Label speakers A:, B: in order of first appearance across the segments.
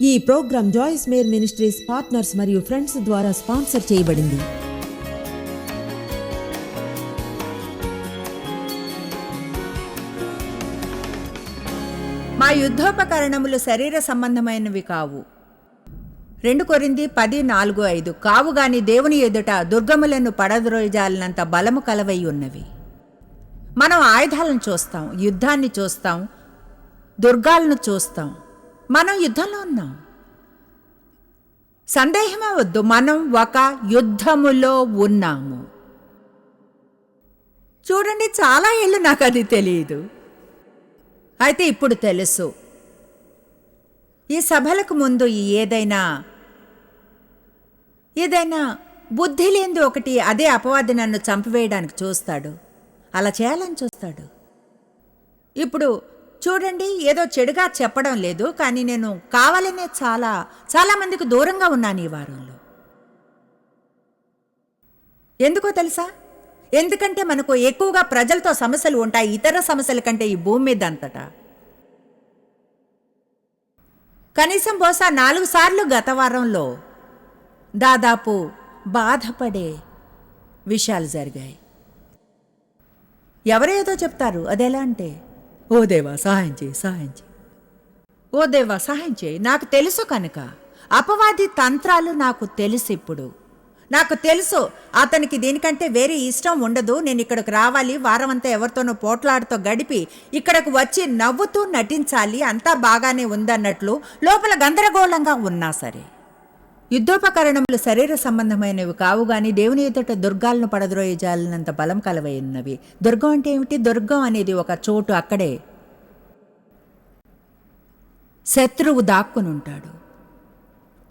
A: ఈ programme Joyce Meyer Ministries partners మరియు friends ద్వారా స్పాన్సర్ చేయబడింది.
B: మా యుద్ధోపకరణములు శరీర సంబంధమైనవి కావు. 2 కొరింథీ 10:4-5 కావుగాని దేవుని ఎదుట దుర్గములను పడద్రోయజాలినంత బలము కలవై ఉన్నవి. మనం ఆయుధాలను చూస్తాం, యుద్ధాన్ని చూస్తాం, దుర్గాలను చూస్తాం. మనం యుద్ధంలో ఉన్నాం. సందేహమే వద్దు, మనం ఒక యుద్ధములో ఉన్నాము. చూడండి, చాలా ఏళ్ళు నాకు అది తెలియదు, అయితే ఇప్పుడు తెలుసు. ఈ సభలకు ముందు ఏదైనా బుద్ధి లేనిది ఒకటి, అదే అపవాది నన్ను చంపివేయడానికి చూస్తాడు, అలా చేయాలని చూస్తాడు. ఇప్పుడు చూడండి, ఏదో చెడుగా చెప్పడం లేదు, కానీ నేను కావాలనే చాలా మందికి దూరంగా ఉన్నాను ఈ వారంలో. ఎందుకో తెలుసా? ఎందుకంటే మనకు ఎక్కువగా ప్రజలతో సమస్యలు ఉంటాయి, ఇతర సమస్యల కంటే ఈ భూమి మీద అంతటా. కనీసం బహుశా 4 సార్లు గత వారంలో దాదాపు బాధపడే విషయాలు జరిగాయి. ఎవరేదో చెప్తారు, అదెలా అంటే, ఓ దేవా సహాయం చేయి, సహాయం చేయి, ఓ దేవా సహాయం చేయి. నాకు తెలుసు కనుక అపవాది తంత్రాలు నాకు తెలుసు. ఇప్పుడు నాకు తెలుసు అతనికి దీనికంటే వేరే ఇష్టం ఉండదు. నేను ఇక్కడికి రావాలి, వారమంతా ఎవరితోనో పోట్లాడుతూ గడిపి ఇక్కడకు వచ్చి నవ్వుతూ నటించాలి, అంతా బాగానే ఉందన్నట్లు లోపల గందరగోళంగా ఉన్నా సరే. యుద్ధోపకరణములు శరీర సంబంధమైనవి కావు గాని దేవుని ఎదుట దుర్గాలను పడద్రోయజాలినంత బలం కలవై ఉన్నవి. దుర్గం అంటే ఏమిటి? దుర్గం అనేది ఒక చోటు. అక్కడే శత్రువు దాక్కుని ఉంటాడు.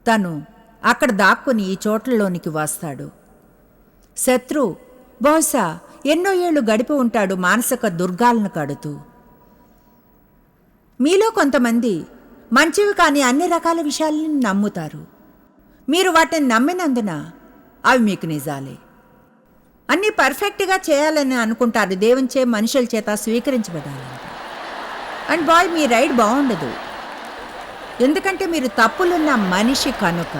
B: తను అక్కడ దాక్కుని ఈ చోట్లలోనికి వస్తాడు. శత్రువు బహుశా ఎన్నో ఏళ్ళు గడిపి ఉంటాడు మానసిక దుర్గాలను కడుతూ. మీలో కొంతమంది మంచివి కానీ అన్ని రకాల విషయాలను నమ్ముతారు. మీరు వాటిని నమ్మినందున అవి మీకు నిజాలే. అన్నీ పర్ఫెక్ట్గా చేయాలని అనుకుంటారు, దేవునిచే మనుషుల చేత స్వీకరించబడాలని. అండ్ బాయ్, మీ రైడ్ బాగుండదు, ఎందుకంటే మీరు తప్పులున్న మనిషి కనుక.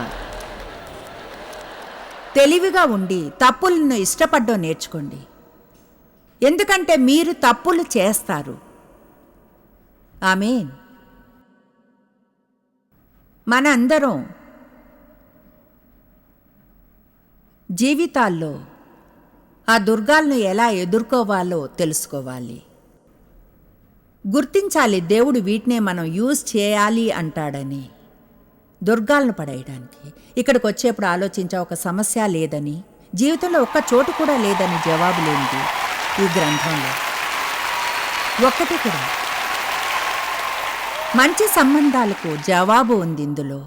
B: తెలివిగా ఉండి తప్పులను ఇష్టపడ్డం నేర్చుకోండి, ఎందుకంటే మీరు తప్పులు చేస్తారు. ఆమేన్. మన అందరం జీవితాల్లో ఆ దుర్గాలను ఎలా ఎదుర్కోవాలో తెలుసుకోవాలి, గుర్తించాలి. దేవుడు వీటినే మనం యూజ్ చేయాలి అంటాడని, దుర్గాలను పడేయడానికి. ఇక్కడికి వచ్చేప్పుడు ఆలోచించా, ఒక సమస్య లేదని, జీవితంలో ఒక్క చోటు కూడా లేదని జవాబు లేనిది ఈ గ్రంథంలో ఒక్కటి కూడా. మంచి సంబంధాలకు జవాబు ఉంది ఇందులో,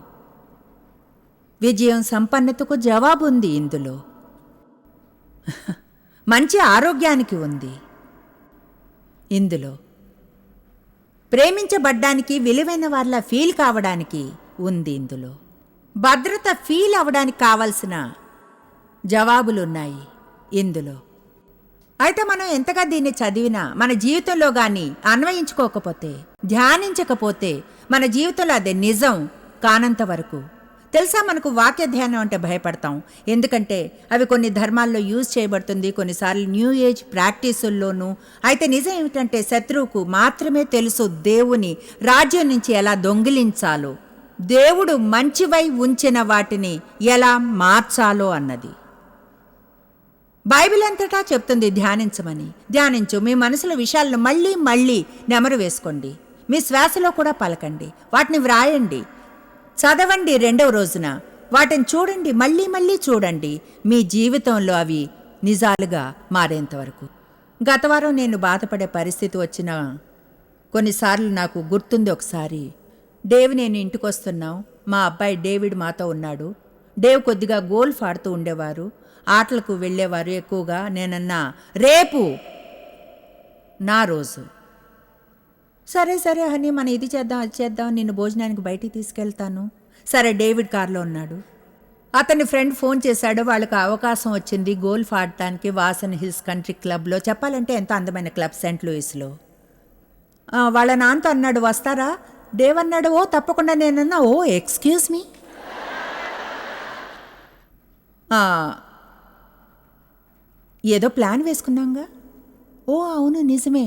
B: విజయం సంపన్నతకు జవాబు ఉంది ఇందులో, మంచి ఆరోగ్యానికి ఉంది ఇందులో, ప్రేమించబడ్డానికి విలువైన వాళ్ళ ఫీల్ కావడానికి ఉంది ఇందులో, భద్రత ఫీల్ అవ్వడానికి కావలసిన జవాబులున్నాయి ఇందులో. అయితే మనం ఎంతగా దీన్ని చదివినా మన జీవితంలో కానీ అన్వయించుకోకపోతే, ధ్యానించకపోతే, మన జీవితంలో అది నిజం కానంత వరకు. తెలుసా, మనకు వాక్య ధ్యానం అంటే భయపడతాం, ఎందుకంటే అవి కొన్ని ధర్మాల్లో యూజ్ చేయబడుతుంది, కొన్నిసార్లు న్యూ ఏజ్ ప్రాక్టీసుల్లోనూ. అయితే నిజం ఏమిటంటే శత్రువుకు మాత్రమే తెలుసు దేవుని రాజ్యం నుంచి ఎలా దొంగిలించాలో, దేవుడు మంచివై ఉంచిన వాటిని ఎలా మార్చాలో అన్నది. బైబిల్ అంతటా చెప్తుంది ధ్యానించమని. ధ్యానించు, మీ మనసులో విషయాలను మళ్ళీ మళ్ళీ నెమరు వేసుకోండి, మీ శ్వాసలో కూడా పలకండి, వాటిని వ్రాయండి, చదవండి. 2వ రోజున వాటిని చూడండి, మళ్ళీ మళ్ళీ చూడండి, మీ జీవితంలో అవి నిజాలుగా మారేంతవరకు. గత వారం నేను బాధపడే పరిస్థితి వచ్చిన కొన్నిసార్లు నాకు గుర్తుంది. ఒకసారి డేవ్ నేను ఇంటికి వస్తున్నాం, మా అబ్బాయి డేవిడ్ మాతో ఉన్నాడు. డేవ్ కొద్దిగా గోల్ఫ్ ఆడుతూ ఉండేవారు, ఆటలకు వెళ్ళేవారు ఎక్కువగా. నేనన్నా, రేపు నా రోజు, సరే హనీ, మనం ఇది చేద్దాం అది చేద్దాం, నిన్ను భోజనానికి బయటికి తీసుకెళ్తాను. సరే, డేవిడ్ కారులో ఉన్నాడు. అతని ఫ్రెండ్ ఫోన్ చేశాడు, వాళ్ళకి అవకాశం వచ్చింది గోల్ఫ్ ఆడటానికి వాసన్ హిల్స్ కంట్రీ క్లబ్లో. చెప్పాలంటే ఎంతో అందమైన క్లబ్ సెంట్ లూయిస్లో. వాళ్ళ నాన్నతో అన్నాడు, వస్తారా? డేవ్ అన్నాడు, ఓ తప్పకుండా. నేనన్నా, ఓ ఎక్స్క్యూజ్ మీ, ఏదో ప్లాన్ వేసుకున్నాంగా. ఓ అవును నిజమే.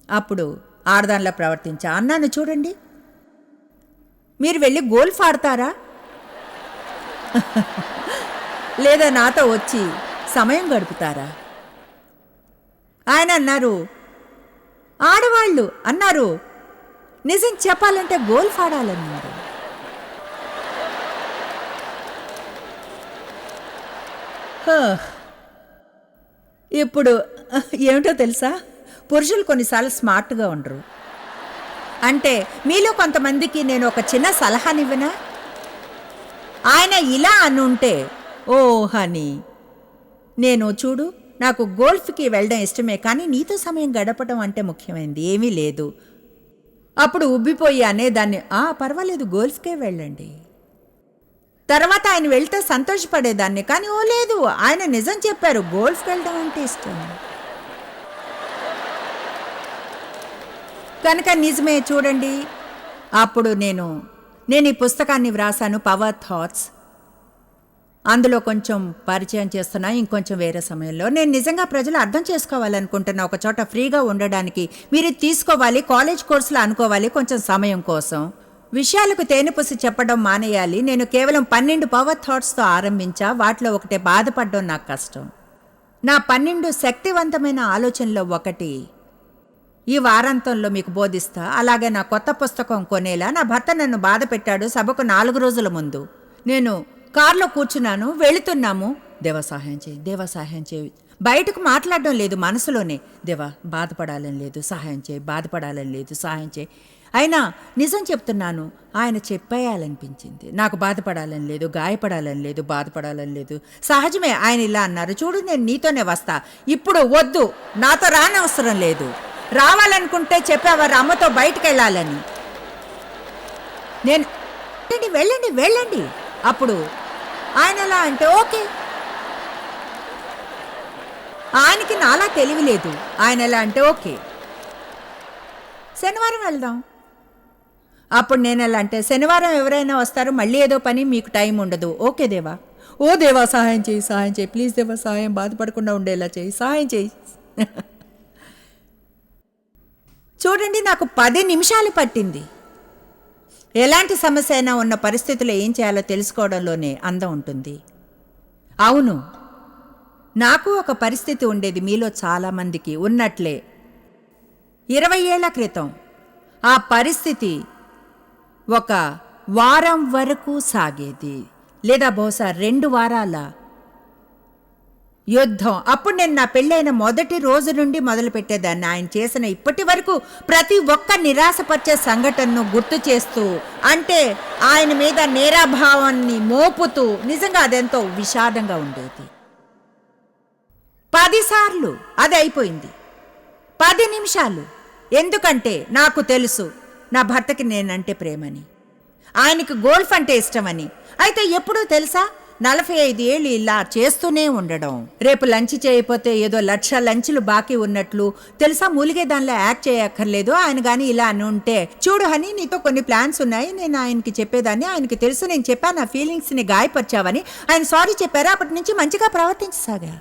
B: అప్పుడు ఆడదానిలా ప్రవర్తించా. అన్నాను, చూడండి, మీరు వెళ్ళి గోల్ఫ్ ఆడతారా లేదా నాతో వచ్చి సమయం గడుపుతారా? ఆయన అన్నారు, ఆడవాళ్ళు అన్నారు, నిజం చెప్పాలంటే గోల్ఫ్ ఆడాలన్నారు. ఇప్పుడు ఏమిటో తెలుసా, పురుషులు కొన్నిసార్లు స్మార్ట్గా ఉండరు. అంటే మీలో కొంతమందికి నేను ఒక చిన్న సలహానివ్వనా? ఆయన ఇలా అనుంటే, ఓ హనీ, నేను చూడు, నాకు గోల్ఫ్కి వెళ్ళడం ఇష్టమే, కానీ నీతో సమయం గడపడం అంటే ముఖ్యమైనది ఏమీ లేదు. అప్పుడు ఉబ్బిపోయి అనేదాన్ని, పర్వాలేదు గోల్ఫ్కే వెళ్ళండి. తర్వాత ఆయన వెళ్తే సంతోషపడేదాన్ని, కానీ ఓ లేదు, ఆయన నిజం చెప్పారు, గోల్ఫ్కి వెళ్ళడం అంటే ఇష్టం. కనుక నిజమే చూడండి. అప్పుడు నేను ఈ పుస్తకాన్ని వ్రాసాను, పవర్ థాట్స్. అందులో కొంచెం పరిచయం చేస్తున్నా, ఇంకొంచెం వేరే సమయంలో. నేను నిజంగా ప్రజలు అర్థం చేసుకోవాలనుకుంటున్నా, ఒక చోట ఫ్రీగా ఉండడానికి మీరు తీసుకోవాలి, కాలేజ్ కోర్సులో అనుకోవాలి, కొంచెం సమయం కోసం. విషయాలకు తేనెపూసి చెప్పడం మానేయాలి. నేను కేవలం 12 పవర్ థాట్స్తో ఆరంభించా. వాటిలో ఒకటే బాధపడడం నాకు కష్టం. నా 12 శక్తివంతమైన ఆలోచనలో ఒకటి ఈ వారాంతంలో మీకు బోధిస్తా. అలాగే నా కొత్త పుస్తకం కొనేలా నా భర్త నన్ను బాధ పెట్టాడు. సభకు 4 రోజుల ముందు నేను కారులో కూర్చున్నాను, వెళుతున్నాము. దేవా సహాయం చేయి, దేవా సహాయం చేయి. బయటకు మాట్లాడడం లేదు, మనసులోనే, దేవా బాధపడాలని లేదు, సహాయం చేయి, బాధపడాలని లేదు, సహాయం చేయి. అయినా నిజం చెప్తున్నాను, ఆయన చెప్పేయాలనిపించింది. నాకు బాధపడాలని లేదు, గాయపడాలని లేదు, బాధపడాలని లేదు. సహజమే. ఆయన ఇలా అన్నారు, చూడు నేను నీతోనే వస్తా, ఇప్పుడు వద్దు, నాతో రానవసరం లేదు. రావాలనుకుంటే చెప్పేవారు అమ్మతో బయటకు వెళ్ళాలని. నేను వెళ్ళండి వెళ్ళండి. అప్పుడు ఆయన ఎలా అంటే, ఓకే. ఆయనకి నాలా తెలివి లేదు. ఆయన ఎలా అంటే, ఓకే శనివారం వెళ్దాం. అప్పుడు నేను ఎలా అంటే, శనివారం ఎవరైనా వస్తారు, మళ్ళీ ఏదో పని, మీకు టైం ఉండదు. ఓకే దేవా, ఓ దేవా సహాయం చేయి, సహాయం చేయి, ప్లీజ్ దేవా సహాయం, బాధపడకుండా ఉండేలా చేయి, సహాయం చేయి. చూడండి, నాకు 10 నిమిషాలు పట్టింది. ఎలాంటి సమస్య అయినా ఉన్న పరిస్థితుల్లో ఏం చేయాలో తెలుసుకోవడంలోనే అందం ఉంటుంది. అవును, నాకు ఒక పరిస్థితి ఉండేది, మీలో చాలామందికి ఉన్నట్లే. 20 ఏళ్ల క్రితం ఆ పరిస్థితి ఒక వారం వరకు సాగేది, లేదా బహుశా 2 వారాల యుద్ధం. అప్పుడు నేను నా పెళ్ళైన మొదటి రోజు నుండి మొదలు పెట్టేదాన్ని. ఆయన చేసిన ఇప్పటి వరకు ప్రతి ఒక్క నిరాశపరిచే సంఘటనను గుర్తు చేస్తూ, అంటే ఆయన మీద నేరాభావాన్ని మోపుతూ, నిజంగా అదెంతో విషాదంగా ఉండేది. 10 సార్లు అది అయిపోయింది. 10 నిమిషాలు. ఎందుకంటే నాకు తెలుసు నా భర్తకి నేనంటే ప్రేమని, ఆయనకి గోల్ఫ్ అంటే ఇష్టమని. అయితే ఎప్పుడూ తెలుసా, 45 ఏళ్ళు ఇలా చేస్తూనే ఉండడం. రేపు లంచ్ చేయకపోతే ఏదో 1,00,000 లంచ్లు బాకీ ఉన్నట్లు తెలుసా, మూలిగే దానిలో యాక్ట్ చేయక్కర్లేదు. ఆయన కానీ ఇలా అని ఉంటే, చూడు హనీ, నీతో కొన్ని ప్లాన్స్ ఉన్నాయి, నేను ఆయనకి చెప్పేదాన్ని. ఆయనకి తెలుసు నేను చెప్పాను, నా ఫీలింగ్స్ని గాయపరిచావని. ఆయన సారీ చెప్పారు. అప్పటి నుంచి మంచిగా ప్రవర్తించసాగా.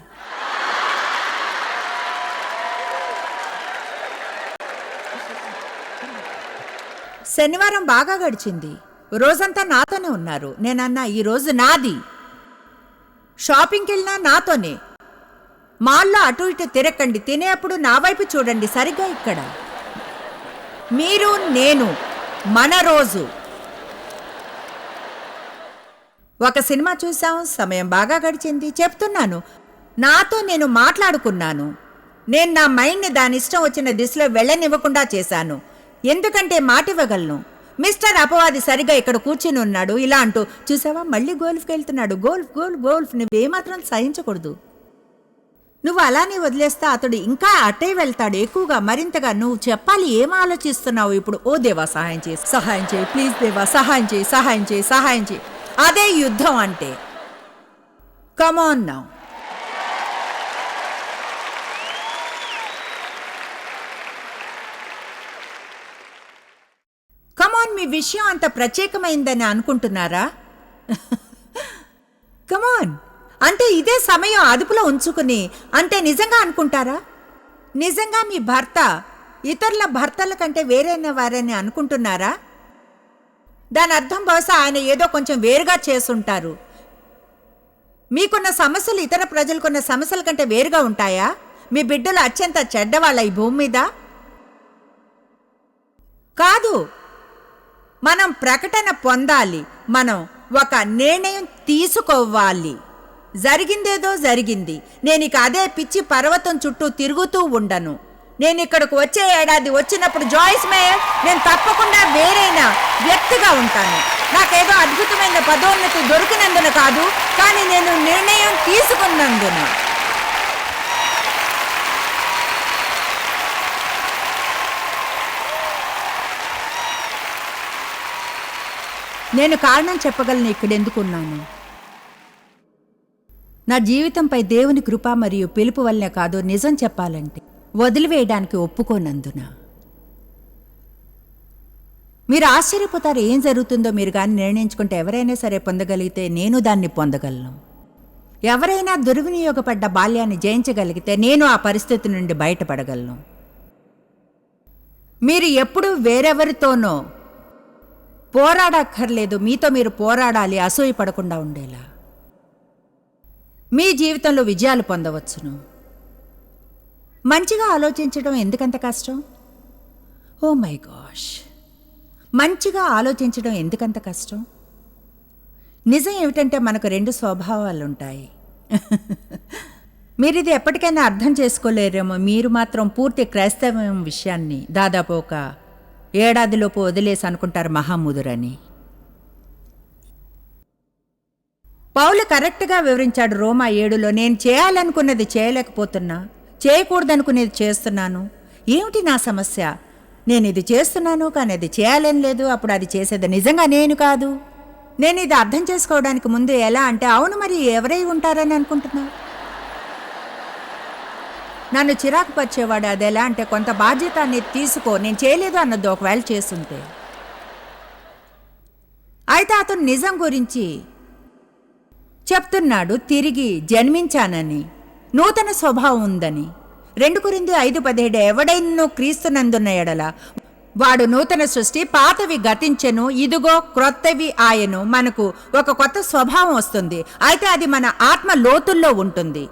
B: శనివారం బాగా గడిచింది. రోజంతా నాతోనే ఉన్నారు. నేనన్నా, ఈరోజు నాది. షాపింగ్కి వెళ్ళినా నాతోనే. మాల్లో అటు ఇటు తిరగండి, తినేప్పుడు నా వైపు చూడండి, సరిగ్గా ఇక్కడ. మీరు నేను, మన రోజు. ఒక సినిమా చూసాం, సమయం బాగా గడిచింది. చెప్తున్నాను, నాతో నేను మాట్లాడుకున్నాను. నేను నా మైండ్ని దాని ఇష్టం వచ్చిన దిశలో వెళ్ళనివ్వకుండా చేశాను. ఎందుకంటే మాట ఇవ్వగలను. మిస్టర్ అపవాది సరిగా ఇక్కడ కూర్చుని ఉన్నాడు, ఇలా అంటూ, చూసావా మళ్ళీ గోల్ఫ్కి వెళ్తున్నాడు, గోల్ఫ్ గోల్ఫ్ గోల్ఫ్. నువ్వేమాత్రం సహించకూడదు. నువ్వు అలానే వదిలేస్తే అతడు ఇంకా అటే వెళ్తాడు, ఎక్కువగా, మరింతగా. నువ్వు చెప్పాలి, ఏం ఆలోచిస్తున్నావు ఇప్పుడు. ఓ దేవా సహాయం చేయి, సహాయం చేయి, ప్లీజ్ దేవా సహాయం చేయి, సహాయం చేయి, సహాయం చేయి. అదే యుద్ధం అంటే. కమాన్ నౌ. విషయం అంత ప్రత్యేకమైందని అనుకుంటున్నారా? కమాన్, అంటే ఇదే సమయం అదుపులో ఉంచుకుని అంటే నిజంగా అనుకుంటారా? నిజంగా మీ భర్త ఇతరుల భర్తల కంటే వేరైన వారని అనుకుంటున్నారా? దాని అర్థం బహుశా ఆయన ఏదో కొంచెం వేరుగా చేసుంటారు. మీకున్న సమస్యలు ఇతర ప్రజలకున్న సమస్యల కంటే వేరుగా ఉంటాయా? మీ బిడ్డలు అత్యంత చెడ్డవాళ్ళ ఈ భూమి మీద కాదు. మనం ప్రకటన పొందాలి, మనం ఒక నిర్ణయం తీసుకోవాలి. జరిగిందేదో జరిగింది. నేనిక అదే పిచ్చి పర్వతం చుట్టూ తిరుగుతూ ఉండను. నేను ఇక్కడికి వచ్చే ఏడాది వచ్చినప్పుడు జాయిస్ మేయర్ నేను తప్పకుండా వేరైన వ్యక్తిగా ఉంటాను. నాకేదో అద్భుతమైన పదోన్నతి దొరికినందున కాదు, కానీ నేను నిర్ణయం తీసుకున్నందున. నేను కారణం చెప్పగలను ఇక్కడెందుకున్నాను. నా జీవితంపై దేవుని కృప మరియు పిలుపు వల్లనే కాదు, నిజం చెప్పాలంటే వదిలివేయడానికి ఒప్పుకోనందున. మీరు ఆశ్చర్యపోతారు ఏం జరుగుతుందో మీరు కానీ నిర్ణయించుకుంటే ఎవరైనా సరే పొందగలిగితే నేను దాన్ని పొందగలను. ఎవరైనా దుర్వినియోగపడ్డ బాల్యాన్ని జయించగలిగితే నేను ఆ పరిస్థితి నుండి బయటపడగలను. మీరు ఎప్పుడూ వేరెవరితోనో పోరాడక్కర్లేదు, మీతో మీరు పోరాడాలి అసూయపడకుండా ఉండేలా. మీ జీవితంలో విజయాలు పొందవచ్చును. మంచిగా ఆలోచించడం ఎందుకంత కష్టం? ఓ మై గాష్, మంచిగా ఆలోచించడం ఎందుకంత కష్టం? నిజం ఏమిటంటే మనకు 2 స్వభావాలుంటాయి. మీరు ఇది ఎప్పటికైనా అర్థం చేసుకోలేరేమో. మీరు మాత్రం పూర్తి క్రైస్తవం విషయాన్ని దాదాపు ఒక ఏడాదిలోపు వదిలేసి అనుకుంటారు మహాముదురని. పౌలు కరెక్ట్గా వివరించాడు రోమా 7లో, నేను చేయాలనుకున్నది చేయలేకపోతున్నా, చేయకూడదనుకునేది చేస్తున్నాను. ఏమిటి నా సమస్య? నేను ఇది చేస్తున్నాను కానీ అది చేయాలని లేదు. అప్పుడు అది చేసేది నిజంగా నేను కాదు. నేను ఇది అర్థం చేసుకోవడానికి ముందు ఎలా అంటే, అవును మరి ఎవరై ఉంటారని అనుకుంటున్నా. నన్ను చిరాకు పరిచేవాడు. అది ఎలా అంటే, కొంత బాధ్యత అనేది తీసుకో, నేను చేయలేదు అన్నది ఒకవేళ చేస్తుంటే. అయితే అతను నిజం గురించి చెప్తున్నాడు, తిరిగి జన్మించానని, నూతన స్వభావం ఉందని. 2 కొరింథీ 5:17 ఎవడైనను క్రీస్తునందున్న ఎడల వాడు నూతన సృష్టి, పాతవి గతించెను, ఇదిగో క్రొత్తవి ఆయను. మనకు ఒక కొత్త స్వభావం వస్తుంది. అయితే అది మన ఆత్మ లోతుల్లో ఉంటుంది.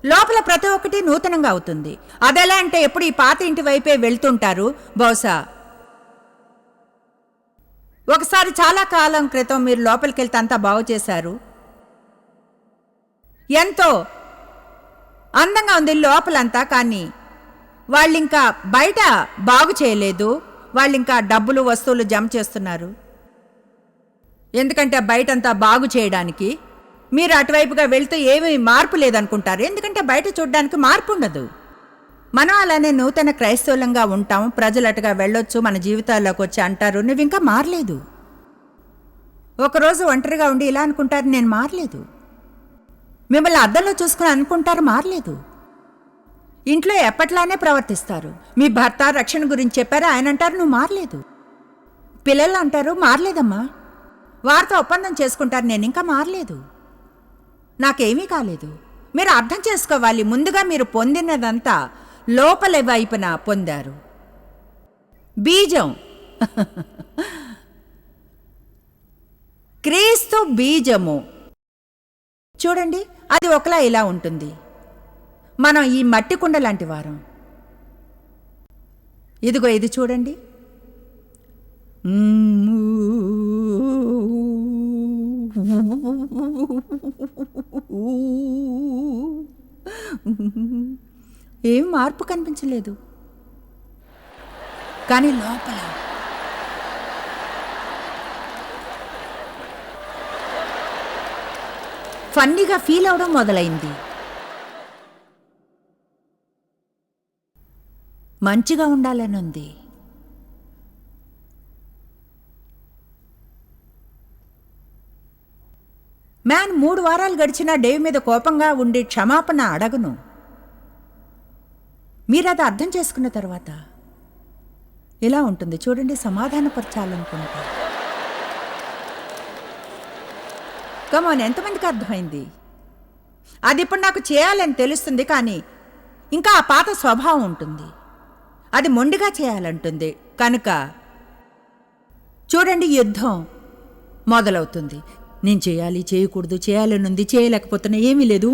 B: లోపల ప్రతి ఒక్కటి నూతనంగా అవుతుంది. అదెలా అంటే, ఎప్పుడు ఈ పాత ఇంటి వైపే వెళ్తుంటారు. బహుశా ఒకసారి చాలా కాలం క్రితం మీరు లోపలికి వెళ్తే అంతా బాగు చేశారు, ఎంతో అందంగా ఉంది లోపలంతా, కానీ వాళ్ళింకా బయట బాగు చేయలేదు. వాళ్ళింకా డబ్బులు వస్తువులు జమ చేస్తున్నారు. ఎందుకంటే బయటంతా బాగు చేయడానికి. మీరు అటువైపుగా వెళ్తే ఏమీ మార్పు లేదనుకుంటారు, ఎందుకంటే బయట చూడడానికి మార్పు ఉండదు. మనం అలానే నూతన క్రైస్తవులంగా ఉంటాం. ప్రజలు అటుగా వెళ్ళొచ్చు, మన జీవితాల్లోకి వచ్చి అంటారు, నువ్వు ఇంకా మారలేదు. ఒకరోజు ఒంటరిగా ఉండి ఇలా అనుకుంటారు, నేను మారలేదు. మిమ్మల్ని అద్దంలో చూసుకుని అనుకుంటారు, మారలేదు. ఇంట్లో ఎప్పట్లానే ప్రవర్తిస్తారు. మీ భర్త రక్షణ గురించి చెప్పారు, ఆయన అంటారు, నువ్వు మారలేదు. పిల్లలు అంటారు, మారలేదమ్మా. వారితో ఒప్పందం చేసుకుంటారు, నేను ఇంకా మారలేదు, నాకేమీ కాలేదు. మీరు అర్థం చేసుకోవాలి, ముందుగా మీరు పొందినదంతా లోపల వైపున పొందారు. బీజం క్రీస్తు బీజము చూడండి, అది ఒకలా ఇలా ఉంటుంది. మనం ఈ మట్టి కుండ లాంటి వారం. ఇదిగో ఇది చూడండి. ఏం మార్పు కనిపించలేదు, కానీ లోపల ఫన్నీగా ఫీల్ అవడం మొదలైంది. మంచిగా ఉండాలని ఉంది. మ్యాన్ 3 వారాలు గడిచినా డేవ్ మీద కోపంగా ఉండి క్షమాపణ అడగను. మీరది అర్థం చేసుకున్న తర్వాత ఇలా ఉంటుంది చూడండి, సమాధానపరచాలనుకుంటా. కమోన్, ఎంతమందికి అర్థమైంది? అది ఇప్పుడు నాకు చేయాలని తెలుస్తుంది, కానీ ఇంకా ఆ పాత స్వభావం ఉంటుంది. అది మొండిగా చేయాలంటుంది. కనుక చూడండి, యుద్ధం మొదలవుతుంది. నేను చేయాలి, చేయకూడదు, చేయాలనుంది, చేయలేకపోతున్నా, ఏమీ లేదు,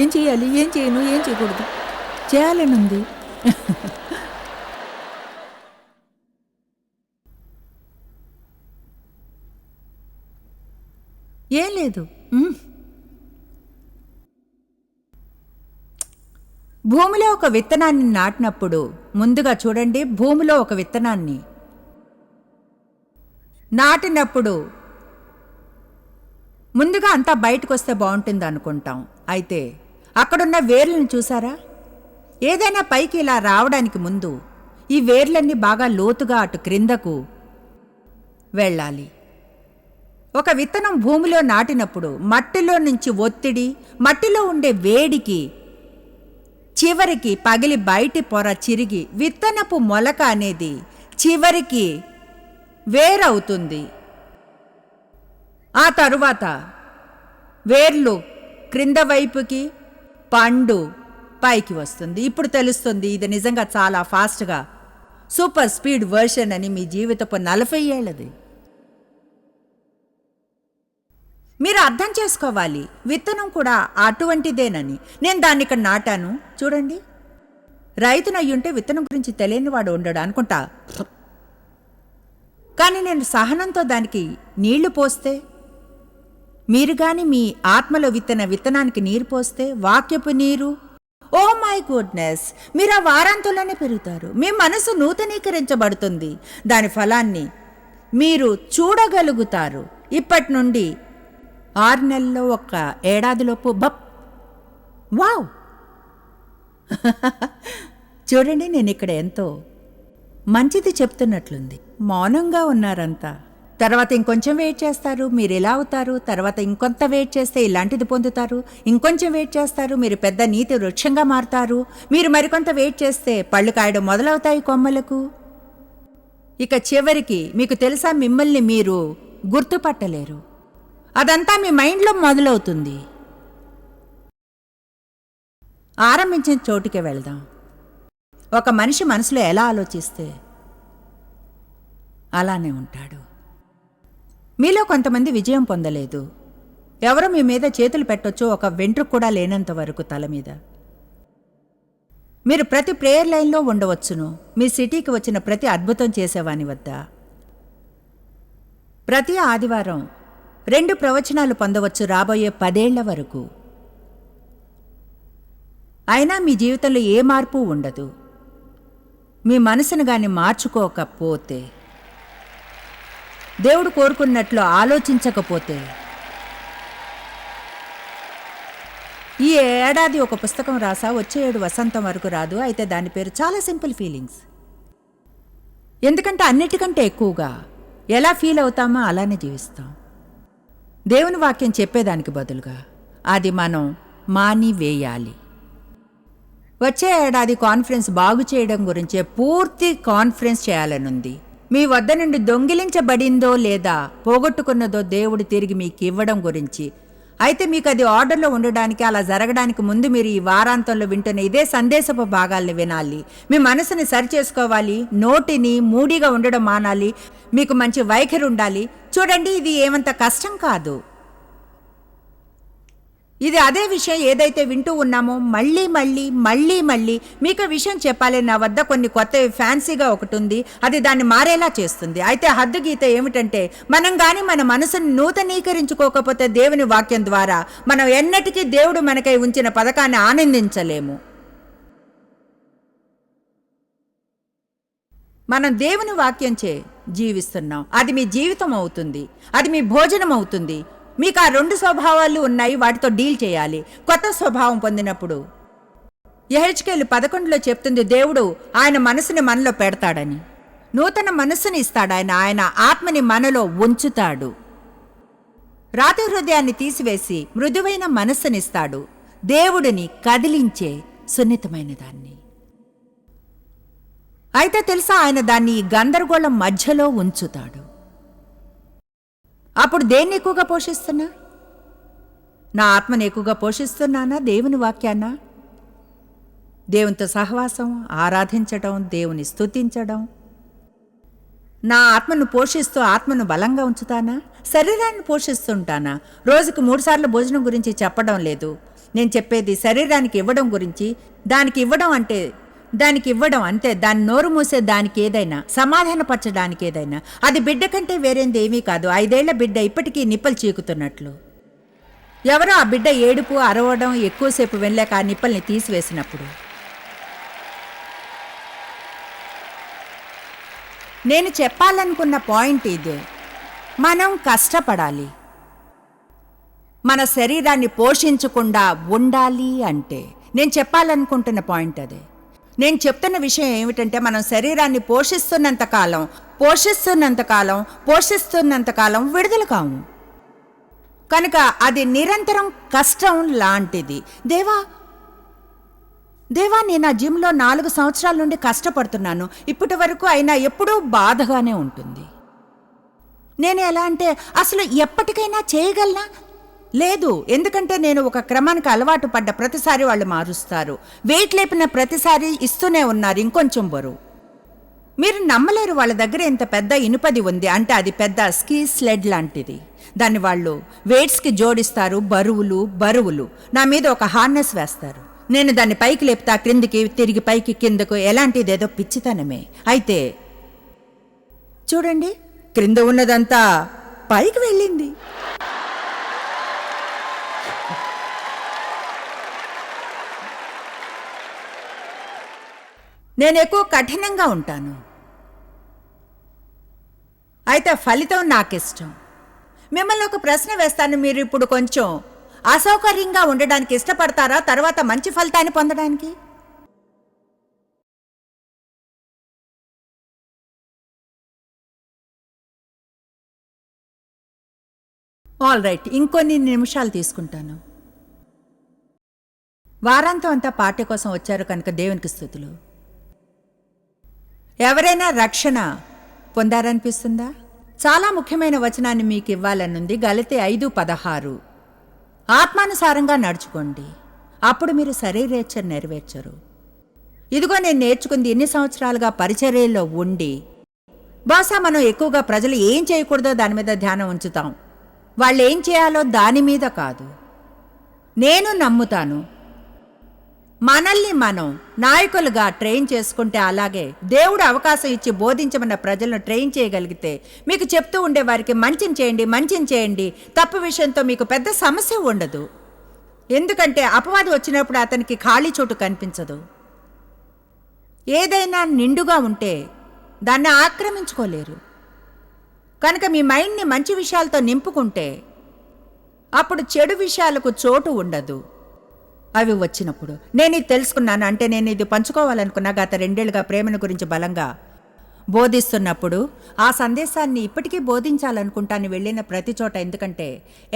B: ఏం చేయాలి, ఏం చేయను, ఏం చేయకూడదు, చేయాలనుంది. ఏం లేదు. భూమిలో ఒక విత్తనాన్ని నాటినప్పుడు ముందుగా చూడండి, భూమిలో ఒక విత్తనాన్ని నాటినప్పుడు ముందుగా అంతా బయటకు వస్తే బాగుంటుంది అనుకుంటాం. అయితే అక్కడున్న వేర్లను చూసారా? ఏదైనా పైకి ఇలా రావడానికి ముందు ఈ వేర్లన్నీ బాగా లోతుగా అటు క్రిందకు వెళ్ళాలి. ఒక విత్తనం భూమిలో నాటినప్పుడు మట్టిలో నుంచి ఒత్తిడి, మట్టిలో ఉండే వేడికి చివరికి పగిలి బయటి పొర చిరిగి విత్తనపు మొలక అనేది చివరికి వేరవుతుంది. ఆ తరువాత వేర్లు క్రింద వైపుకి, పండు పైకి వస్తుంది. ఇప్పుడు తెలుస్తుంది ఇది నిజంగా చాలా ఫాస్ట్గా సూపర్ స్పీడ్ వర్షన్ అని. మీ జీవితపు 40 ఏళ్ళది. మీరు అర్థం చేసుకోవాలి, విత్తనం కూడా అటువంటిదేనని. నేను దాన్ని ఇక్కడ నాటాను చూడండి. రైతునయ్యుంటే విత్తనం గురించి తెలియని వాడు ఉండడు అనుకుంటా, కానీ నేను సహనంతో దానికి నీళ్లు పోస్తే, మీరు గాని మీ ఆత్మలో విత్తనానికి నీరు పోస్తే, వాక్యపు నీరు, ఓ మై గుడ్నెస్, మీరు ఆ వారాంతంలోనే పెరుగుతారు. మీ మనసు నూతనీకరించబడుతుంది. దాని ఫలాన్ని మీరు చూడగలుగుతారు. ఇప్పటి నుండి 6 నెలల్లో, 1 ఏడాదిలోపు వావ్. చూడండి, నేను ఇక్కడ ఎంతో మంచిది చెప్తున్నట్లుంది. మౌనంగా ఉన్నారంతా. తర్వాత ఇంకొంచెం వెయిట్ చేస్తారు, మీరు ఇలా అవుతారు. తర్వాత ఇంకొంత వెయిట్ చేస్తే ఇలాంటిది పొందుతారు. ఇంకొంచెం వెయిట్ చేస్తారు, మీరు పెద్ద నీతి వృక్షంగా మారుతారు. మీరు మరికొంత వెయిట్ చేస్తే పళ్ళు కాయడం మొదలవుతాయి కొమ్మలకు. ఇక చివరికి మీకు తెలుసా, మిమ్మల్ని మీరు గుర్తుపట్టలేరు. అదంతా మీ మైండ్లో మొదలవుతుంది. ఆరంభించిన చోటుకే వెళ్దాం. ఒక మనిషి మనసులో ఎలా ఆలోచిస్తే అలానే ఉంటాడు. మీలో కొంతమంది విజయం పొందలేదు. ఎవరో మీ మీద చేతులు పెట్టొచ్చు, ఒక వెంట్రుక కూడా లేనంత వరకు తల మీద. మీరు ప్రతి ప్రేయర్ లైన్లో ఉండవచ్చును. మీ సిటీకి వచ్చిన ప్రతి అద్భుతం చేసేవాని వద్ద ప్రతి ఆదివారం 2 ప్రవచనాలు పొందవచ్చు రాబోయే 10 ఏళ్ల వరకు. అయినా మీ జీవితంలో ఏ మార్పు ఉండదు. మీ మనసును గాని మార్చుకోకపోతే, దేవుడు కోరుకున్నట్లు ఆలోచించకపోతే. ఈ ఏడాది ఒక పుస్తకం రాసా, వచ్చే 7 వసంతం వరకు రాదు. అయితే దాని పేరు చాలా సింపుల్ ఫీలింగ్స్. ఎందుకంటే అన్నిటికంటే ఎక్కువగా ఎలా ఫీల్ అవుతామో అలానే జీవిస్తాం. దేవుని వాక్యం చెప్పేదానికి బదులుగా అది మనం మానివేయాలి. వచ్చే ఏడాది కాన్ఫరెన్స్ బాగు చేయడం గురించే పూర్తి కాన్ఫరెన్స్ చేయాలనుంది. మీ వద్ద నుండి దొంగిలించబడిందో లేదా పోగొట్టుకున్నదో దేవుడు తిరిగి మీకు ఇవ్వడం గురించి. అయితే మీకు అది ఆర్డర్లో ఉండడానికి, అలా జరగడానికి ముందు మీరు ఈ వారాంతంలో వింటున్న ఇదే సందేశపు భాగాల్ని వినాలి. మీ మనసుని సరిచేసుకోవాలి. నోటిని మూడిగా ఉండడం మానాలి. మీకు మంచి వైఖరి ఉండాలి. చూడండి, ఇది ఏమంత కష్టం కాదు. ఇది అదే విషయం ఏదైతే వింటూ ఉన్నామో మళ్ళీ మళ్ళీ మళ్ళీ మళ్ళీ మీకు విషయం చెప్పాలి. నా వద్ద కొన్ని కొత్తవి ఫ్యాన్సీగా ఒకటి ఉంది, అది దాన్ని మారేలా చేస్తుంది. అయితే హద్దు గీత ఏమిటంటే, మనం కానీ మన మనసును నూతనీకరించుకోకపోతే దేవుని వాక్యం ద్వారా మనం ఎన్నటికీ దేవుడు మనకై ఉంచిన పథకాన్ని ఆనందించలేము. మనం దేవుని వాక్యంచే జీవిస్తున్నాం. అది మీ జీవితం అవుతుంది, అది మీ భోజనం అవుతుంది. మీకు ఆ 2 స్వభావాలు ఉన్నాయి, వాటితో డీల్ చేయాలి. కొత్త స్వభావం పొందినప్పుడు యెహెజ్కేలు 11లో చెప్తుంది, దేవుడు ఆయన మనసుని మనలో పెడతాడని. నూతన మనస్సుని ఇస్తాడు ఆయన ఆత్మని మనలో ఉంచుతాడు. రాతి హృదయాన్ని తీసివేసి మృదువైన మనస్సునిస్తాడు, దేవుడిని కదిలించే సున్నితమైన దాన్ని. అయితే తెలుసా, ఆయన దాన్ని ఈ గందరగోళం మధ్యలో ఉంచుతాడు. అప్పుడు దేన్ని ఎక్కువగా పోషిస్తున్నా? నా ఆత్మను ఎక్కువగా పోషిస్తున్నానా? దేవుని వాక్యాన్నా? దేవునితో సహవాసం, ఆరాధించడం, దేవుని స్తుతించడం. నా ఆత్మను పోషిస్తూ ఆత్మను బలంగా ఉంచుతానా? శరీరాన్ని పోషిస్తుంటానా? రోజుకు 3 సార్లు భోజనం గురించి చెప్పడం లేదు. నేను చెప్పేది శరీరానికి ఇవ్వడం గురించి. దానికి ఇవ్వడం అంతే. దాన్ని నోరు మూసే దానికి ఏదైనా, సమాధానపరచడానికి ఏదైనా. అది బిడ్డ కంటే వేరేంది ఏమీ కాదు. 5 ఏళ్ల బిడ్డ ఇప్పటికీ నిప్పలు చీకుతున్నట్లు. ఎవరో ఆ బిడ్డ ఏడుపు, అరవడం ఎక్కువసేపు వెళ్ళాక ఆ నిప్పల్ని తీసివేసినప్పుడు. నేను చెప్పాలనుకున్న పాయింట్ ఇదే. మనం కష్టపడాలి. మన శరీరాన్ని పోషించకుండా ఉండాలి అంటే నేను చెప్పాలనుకుంటున్న పాయింట్ అదే. నేను చెప్తున్న విషయం ఏమిటంటే, మనం శరీరాన్ని పోషిస్తున్నంతకాలం విడుదల కాము. కనుక అది నిరంతరం కష్టం లాంటిది. దేవా నేను ఆ జిమ్లో 4 సంవత్సరాల నుండి కష్టపడుతున్నాను, ఇప్పటి వరకు అయినా ఎప్పుడూ బాధగానే ఉంటుంది. నేను ఎలా అంటే, అసలు ఎప్పటికైనా చేయగలనా? లేదు. ఎందుకంటే నేను ఒక క్రమానికి అలవాటు పడ్డ ప్రతిసారి వాళ్ళు మారుస్తారు. వెయిట్ లేపిన ప్రతిసారి ఇస్తూనే ఉన్నారు ఇంకొంచెం బరువు. మీరు నమ్మలేరు, వాళ్ళ దగ్గర ఇంత పెద్ద ఇనుపది ఉంది అంటే అది పెద్ద స్కీ స్లెడ్ లాంటిది. దాన్ని వాళ్ళు వెయిట్స్కి జోడిస్తారు. బరువులు నా మీద ఒక హార్నెస్ వేస్తారు. నేను దాన్ని పైకి లేపుతా, క్రిందికి, తిరిగి పైకి, కిందకు. ఎలాంటిదేదో పిచ్చితనమే. అయితే చూడండి, క్రింద ఉన్నదంతా పైకి వెళ్ళింది. నేను ఎక్కువ కఠినంగా ఉంటాను. అయితే ఫలితం నాకిష్టం. మిమ్మల్ని ఒక ప్రశ్న వేస్తాను. మీరు ఇప్పుడు కొంచెం అసౌకర్యంగా ఉండడానికి ఇష్టపడతారా తర్వాత మంచి ఫలితాన్ని పొందడానికి? ఆల్ రైట్, ఇంకొన్ని నిమిషాలు తీసుకుంటాను. వారాంతం అంతా పార్టీ కోసం వచ్చారు కనుక దేవునికి స్తుతులు. ఎవరైనా రక్షణ పొందారనిపిస్తుందా? చాలా ముఖ్యమైన వచనాన్ని మీకు ఇవ్వాలనుంది. గలతీ 5:16. ఆత్మానుసారంగా నడుచుకోండి, అప్పుడు మీరు శరీరేచ్ఛను నెరవేర్చరు. ఇదిగో నేను నేర్చుకుంది ఇన్ని సంవత్సరాలుగా పరిచర్యలో ఉండి. బహుశా మనం ఎక్కువగా ప్రజలు ఏం చేయకూడదో దాని మీద ధ్యానం ఉంచుతాం, వాళ్ళు ఏం చేయాలో దాని మీద కాదు. నేను నమ్ముతాను, మనల్ని మనం నాయకులుగా ట్రైన్ చేసుకుంటే, అలాగే దేవుడు అవకాశం ఇచ్చి బోధించమన్న ప్రజలను ట్రైన్ చేయగలిగితే, మీకు చెప్తూ ఉండే వారికి మంచిని చేయండి, తప్పు విషయంతో మీకు పెద్ద సమస్య ఉండదు. ఎందుకంటే అపవాది వచ్చినప్పుడు అతనికి ఖాళీ చోటు కనిపించదు. ఏదైనా నిండుగా ఉంటే దాన్ని ఆక్రమించుకోలేరు. కనుక మీ మైండ్ని మంచి విషయాలతో నింపుకుంటే అప్పుడు చెడు విషయాలకు చోటు ఉండదు. అవి వచ్చినప్పుడు నేను ఇది తెలుసుకున్నాను. అంటే నేను ఇది పంచుకోవాలనుకున్నా. గత 2 ఏళ్లుగా ప్రేమను గురించి బలంగా బోధిస్తున్నప్పుడు ఆ సందేశాన్ని ఇప్పటికీ బోధించాలనుకుంటాను వెళ్ళిన ప్రతి చోట. ఎందుకంటే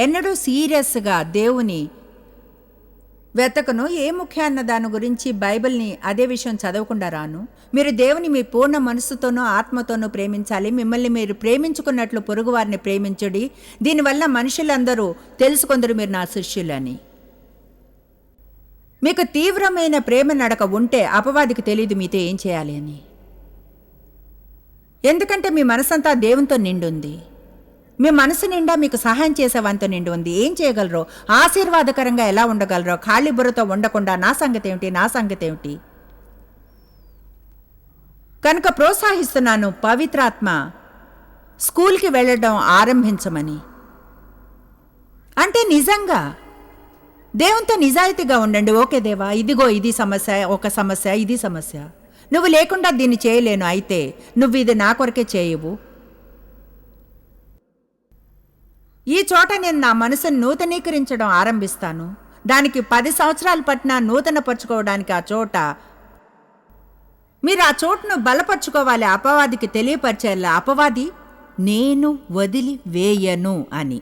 B: ఎన్నడూ సీరియస్గా దేవుని వెతకను. ఏ ముఖ్య అన్న దాని గురించి బైబిల్ని అదే విషయం చదవకుండా రాను. మీరు దేవుని మీ పూర్ణ మనస్సుతోనూ ఆత్మతోనూ ప్రేమించాలి. మిమ్మల్ని మీరు ప్రేమించుకున్నట్లు పొరుగువారిని ప్రేమించుడి. దీనివల్ల మనుషులందరూ తెలుసుకొందరు మీరు నా శిష్యులని. మీకు తీవ్రమైన ప్రేమ నడక ఉంటే అపవాదికి తెలియదు మీతో ఏం చేయాలి అని. ఎందుకంటే మీ మనసంతా దేవునితో నిండుంది. మీ మనసు నిండా మీకు సహాయం చేసేవానితో నిండి ఉంది. ఏం చేయగలరో, ఆశీర్వాదకరంగా ఎలా ఉండగలరో, ఖాళీ బుర్రతో ఉండకుండా నా సంగతి ఏమిటి. కనుక ప్రోత్సహిస్తున్నాను, పవిత్రాత్మ స్కూల్కి వెళ్ళడం ఆరంభించమని. అంటే నిజంగా దేవునితో నిజాయితీగా ఉండండి. ఓకే దేవా, ఇదిగో ఇది సమస్య, ఒక సమస్య, ఇది సమస్య, నువ్వు లేకుండా దీన్ని చేయలేను, అయితే నువ్వు ఇది నా కొరకే చేయవు. ఈ చోట నేను నా మనసును నూతనీకరించడం ఆరంభిస్తాను. దానికి 10 సంవత్సరాలు పట్టినా నూతనపరుచుకోవడానికి ఆ చోట మీరు ఆ చోటును బలపరుచుకోవాలి. అపవాదికి తెలియపరిచేలా, అపవాది నేను వదిలి వేయను అని.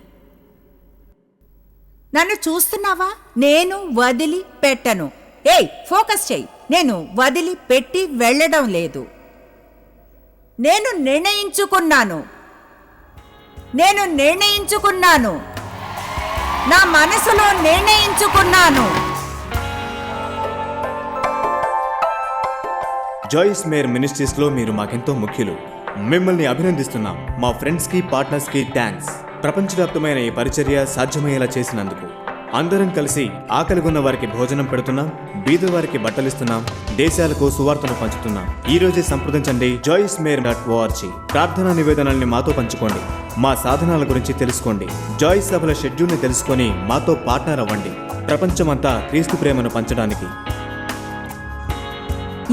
B: నన్ను చూస్తున్నావా? నేను వదిలి పెట్టను. ఫోకస్ చెయ్యి. నేను వదిలి పెట్టి వెళ్ళడం లేదు. నేను నిర్ణయించుకున్నాను. నా మనసులో నిర్ణయించుకున్నాను.
C: జాయిస్ మేర్ మినిస్ట్రీస్లో మీరు మాకెంతో ముఖ్యులు. మిమ్మల్ని అభినందిస్తున్నాం. మా ఫ్రెండ్స్కి, పార్ట్నర్స్కి థ్యాంక్స్. ప్రపంచవ్యాప్తమైన ఈ పరిచర్య సాధ్యమయ్యేలా చేసినందుకు. అందరం కలిసి ఆకలిగొన్న వారికి భోజనం పెడుతున్నాం, బీదవారికి బట్టలిస్తున్నాం, దేశాలకు సువార్తను పంచుతున్నాం. ఈ రోజే సంప్రదించండి joycemeir.org. ప్రార్థనా నివేదనల్ని మాతో పంచుకోండి. మా సాధనాల గురించి తెలుసుకోండి. జాయిస్ సభల షెడ్యూల్ని తెలుసుకొని మాతో పార్ట్నర్ అవ్వండి. ప్రపంచమంతా క్రీస్తు ప్రేమను పంచడానికి.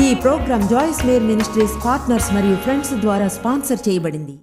A: ఈ programme Joyce Meyer Ministries partners మరియు ఫ్రెండ్స్ ద్వారా స్పాన్సర్ చేయబడింది.